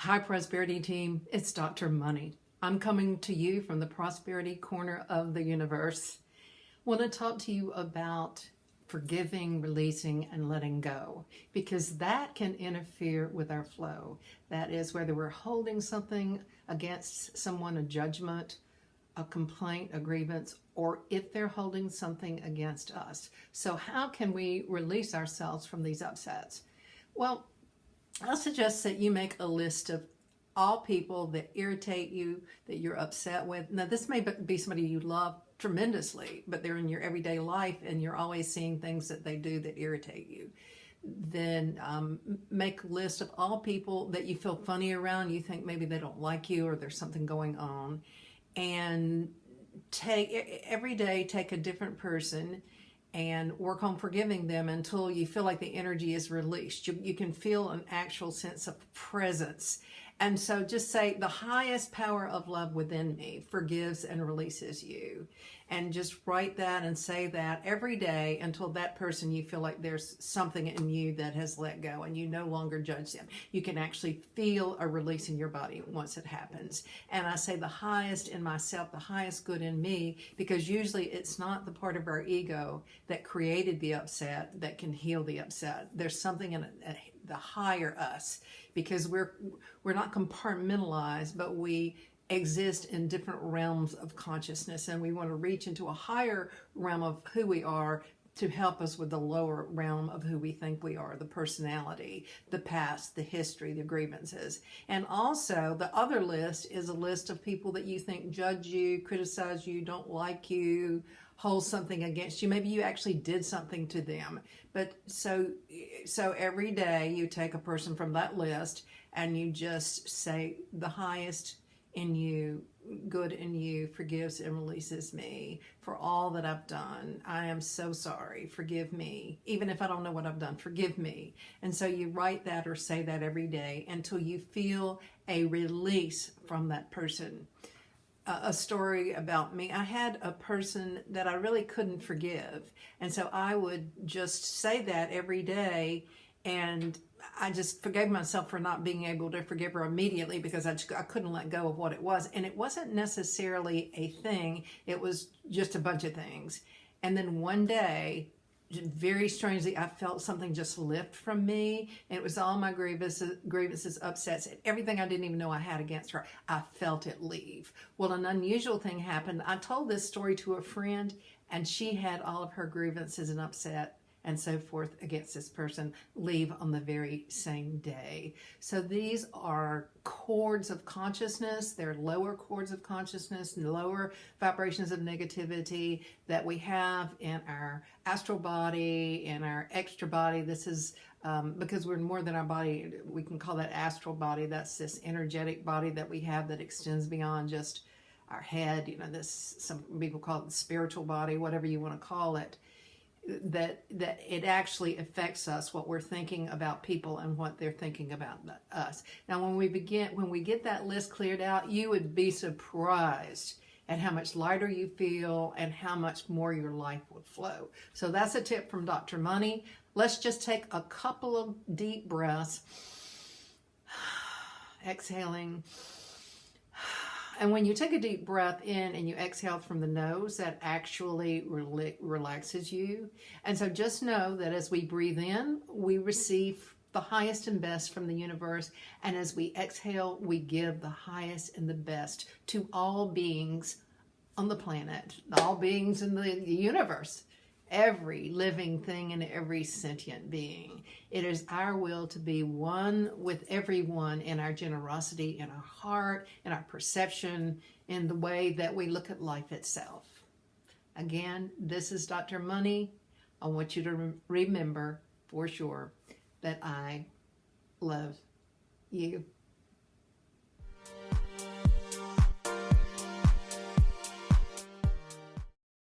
Hi, Prosperity Team. It's Dr. Money. I'm coming to you from the prosperity corner of the universe. I want to talk to you about forgiving, releasing, and letting go, because that can interfere with our flow. That is, whether we're holding something against someone, a judgment, a complaint, a grievance, or if they're holding something against us. So how can we release ourselves from these upsets? Well, I'll suggest that you make a list of all people that irritate you, that you're upset with. Now, this may be somebody you love tremendously, but they're in your everyday life and you're always seeing things that they do that irritate you. Then make a list of all people that you feel funny around. You think maybe they don't like you or there's something going on. And every day, take a different person and work on forgiving them until you feel like the energy is released. You can feel an actual sense of presence. And so just say, the highest power of love within me forgives and releases you. And just write that and say that every day until that person, you feel like there's something in you that has let go and you no longer judge them. You can actually feel a release in your body once it happens. And I say the highest in myself, the highest good in me, because usually it's not the part of our ego that created the upset that can heal the upset. There's something in the higher us, because we're not compartmentalized, but we exist in different realms of consciousness, and we want to reach into a higher realm of who we are to help us with the lower realm of who we think we are, the personality, the past, the history, the grievances. And also the other list is a list of people that you think judge you, criticize you, don't like you, hold something against you. Maybe you actually did something to them. But so every day you take a person from that list and you just say, the highest in you, good in you, forgives and releases me for all that I've done. I am so sorry. Forgive me. Even if I don't know what I've done, forgive me. And so you write that or say that every day until you feel a release from that person. A story about me. I had a person that I really couldn't forgive. And so I would just say that every day, and I just forgave myself for not being able to forgive her immediately, because I couldn't let go of what it was. And it wasn't necessarily a thing. It was just a bunch of things. And then one day, very strangely, I felt something just lift from me. And it was all my grievances, upsets, everything I didn't even know I had against her. I felt it leave. Well, an unusual thing happened. I told this story to a friend, and she had all of her grievances and upset and so forth against this person leave on the very same day. So these are chords of consciousness. They're lower chords of consciousness and lower vibrations of negativity that we have in our astral body, in our extra body. This is because we're more than our body. We can call that astral body. That's this energetic body that we have that extends beyond just our head. You know, this, some people call it the spiritual body, whatever you want to call it. That it actually affects us, what we're thinking about people and what they're thinking about us. Now, when we get that list cleared out, you would be surprised at how much lighter you feel and how much more your life would flow. So that's a tip from Dr. Money. Let's just take a couple of deep breaths, exhaling. And when you take a deep breath in and you exhale from the nose, that actually relaxes you. And so just know that as we breathe in, we receive the highest and best from the universe. And as we exhale, we give the highest and the best to all beings on the planet, all beings in the universe. Every living thing and every sentient being. It is our will to be one with everyone in our generosity, in our heart, in our perception, in the way that we look at life itself. Again, this is Dr. Money. I want you to remember for sure that I love you.